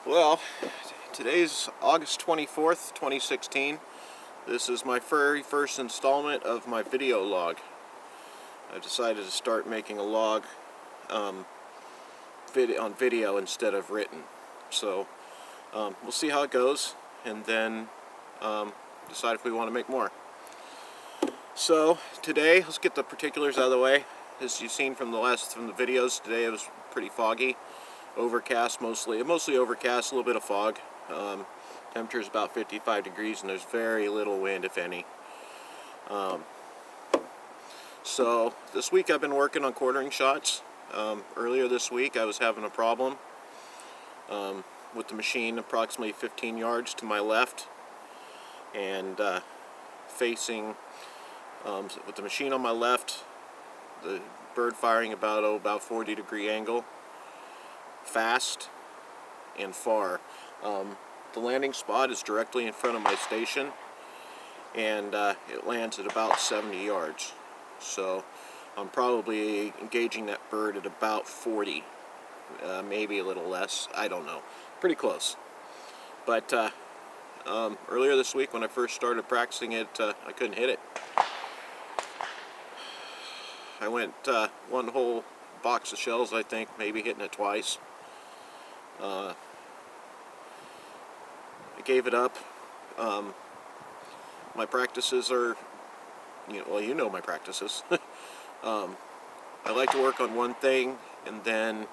Well, today's August 24th, 2016. This is my very first installment of my video log. I decided to start making a log on video instead of written. So we'll see how it goes, and then decide if we want to make more. So today, let's get the particulars out of the way. As you've seen from the videos, today it was pretty foggy. Overcast mostly overcast, a little bit of fog. Temperature is about 55 degrees and there's very little wind, if any. So this week I've been working on quartering shots. Earlier this week I was having a problem with the machine approximately 15 yards to my left, and facing with the machine on my left, the bird firing about 40-degree angle, fast and far. The landing spot is directly in front of my station, and it lands at about 70 yards. So I'm probably engaging that bird at about 40, maybe a little less, I don't know. Pretty close. But earlier this week when I first started practicing it, I couldn't hit it. I went one whole box of shells, I think, maybe hitting it twice. I gave it up. My practices are, you know my practices. I like to work on one thing, and then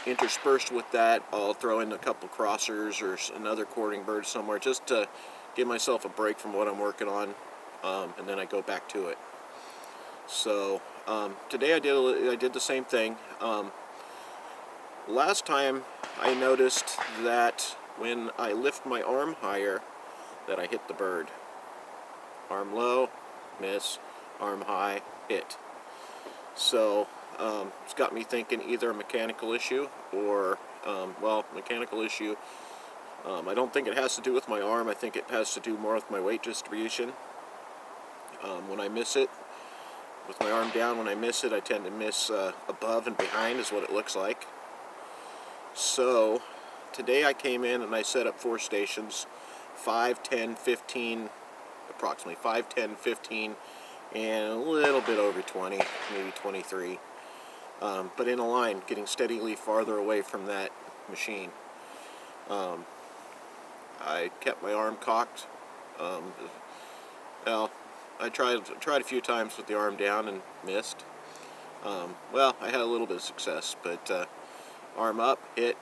interspersed with that, I'll throw in a couple crossers or another quartering bird somewhere, just to give myself a break from what I'm working on, and then I go back to it. So today I did the same thing. Last time I noticed that when I lift my arm higher, that I hit the bird. Arm low, miss. Arm high, hit. So it's got me thinking either a mechanical issue or, mechanical issue. I don't think it has to do with my arm. I think it has to do more with my weight distribution. When I miss it, with my arm down, when I miss it, I tend to miss above and behind is what it looks like. So today I came in and I set up 4 stations, 5, 10, 15, approximately 5, 10, 15, and a little bit over 20, maybe 23. But in a line, getting steadily farther away from that machine. I kept my arm cocked. I tried a few times with the arm down and missed. I had a little bit of success, but arm up, hit.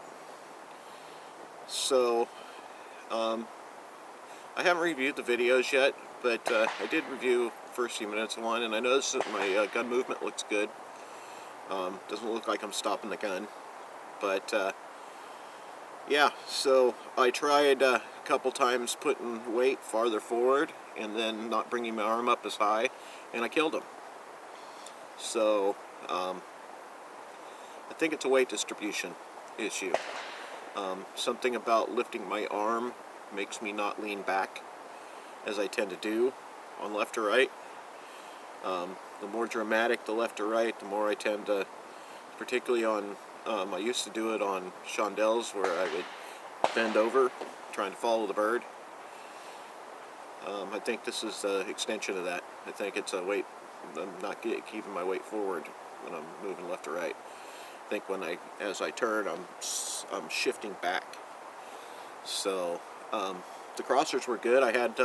So I haven't reviewed the videos yet, but I did review the first few minutes of one, and I noticed that my gun movement looks good. Doesn't look like I'm stopping the gun, but yeah, so I tried a couple times putting weight farther forward and then not bringing my arm up as high, and I killed him. So I think it's a weight distribution issue. Something about lifting my arm makes me not lean back as I tend to do on left or right. The more dramatic the left or right, the more I tend to, particularly on, I used to do it on chandelles where I would bend over trying to follow the bird. I think this is an extension of that. I think it's a weight, I'm not keeping my weight forward when I'm moving left or right. I think as I turn, I'm shifting back. So the crossers were good. I had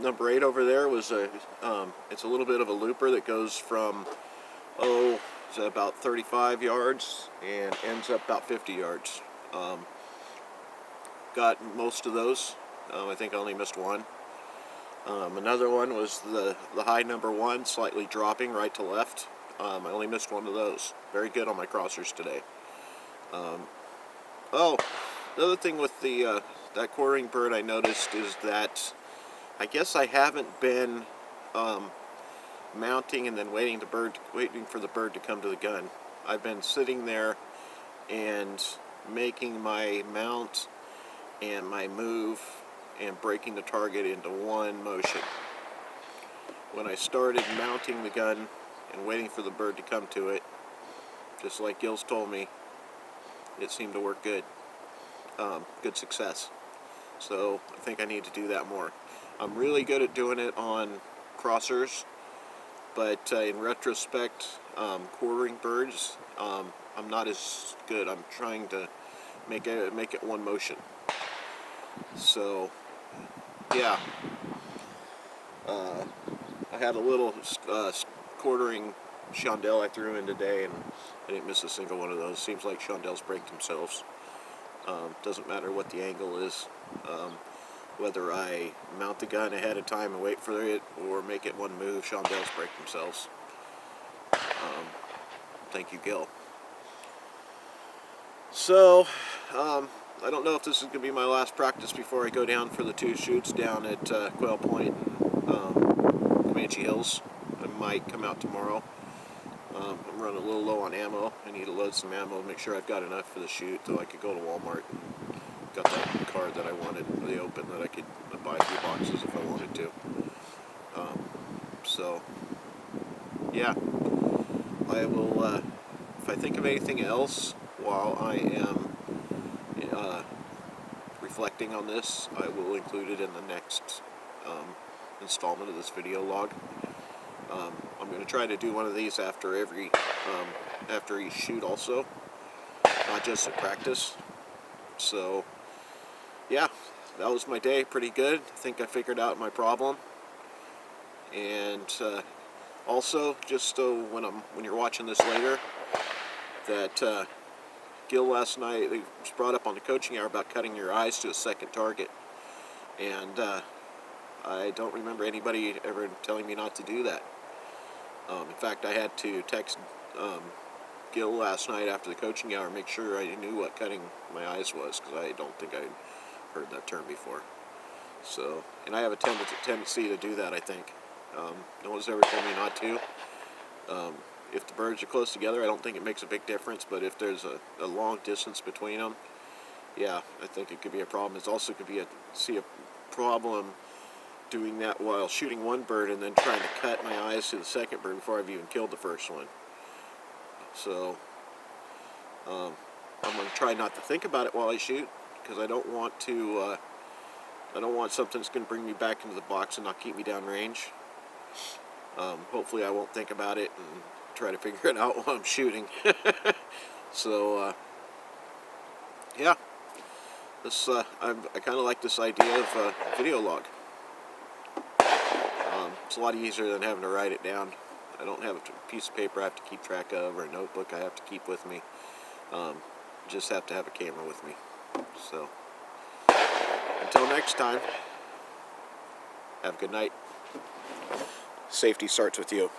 number 8 over there was it's a little bit of a looper that goes from it's about 35 yards and ends up about 50 yards. Got most of those. I think I only missed one. Another one was the high number 1, slightly dropping right to left. I only missed one of those. Very good on my crossers today. The other thing with that quartering bird I noticed is that I guess I haven't been mounting and then waiting for the bird to come to the gun. I've been sitting there and making my mount and my move and breaking the target into one motion. When I started mounting the gun and waiting for the bird to come to it, just like Gills told me, it seemed to work good. good success. So I think I need to do that more. I'm really good at doing it on crossers, but in retrospect, quartering birds, I'm not as good. I'm trying to make it one motion. So yeah, I had a little quartering chandelle I threw in today, and I didn't miss a single one of those. Seems like chandelles break themselves. Doesn't matter what the angle is. Whether I mount the gun ahead of time and wait for it, or make it one move, chandelles break themselves. Thank you, Gil. So, I don't know if this is going to be my last practice before I go down for the 2 shoots down at Quail Point and Comanche Hills. I might come out tomorrow. I'm running a little low on ammo. I need to load some ammo, make sure I've got enough for the shoot, so I could go to Walmart and got that card that I wanted for the open, that I could buy a few boxes if I wanted to. So, yeah, I will, if I think of anything else while I am reflecting on this, I will include it in the next installment of this video log. I'm going to try to do one of these after each shoot also, not just at practice. So yeah, that was my day. Pretty good. I think I figured out my problem. And also, just so when you're watching this later, that Gil last night was brought up on the coaching hour about cutting your eyes to a second target, and I don't remember anybody ever telling me not to do that. In fact, I had to text Gil last night after the coaching hour, make sure I knew what cutting my eyes was, because I don't think I'd heard that term before. So, and I have a tendency to do that, I think. No one's ever told me not to. If the birds are close together, I don't think it makes a big difference, but if there's a long distance between them, yeah, I think it could be a problem. It also could be a problem doing that while shooting one bird and then trying to cut my eyes to the second bird before I've even killed the first one. So I'm going to try not to think about it while I shoot, because I don't want to. I don't want something that's going to bring me back into the box and not keep me down range. Hopefully I won't think about it and try to figure it out while I'm shooting. So yeah, this I kind of like this idea of video log. It's a lot easier than having to write it down. I don't have a piece of paper I have to keep track of, or a notebook I have to keep with me. Just have to have a camera with me. So until next time, have a good night. Safety starts with you.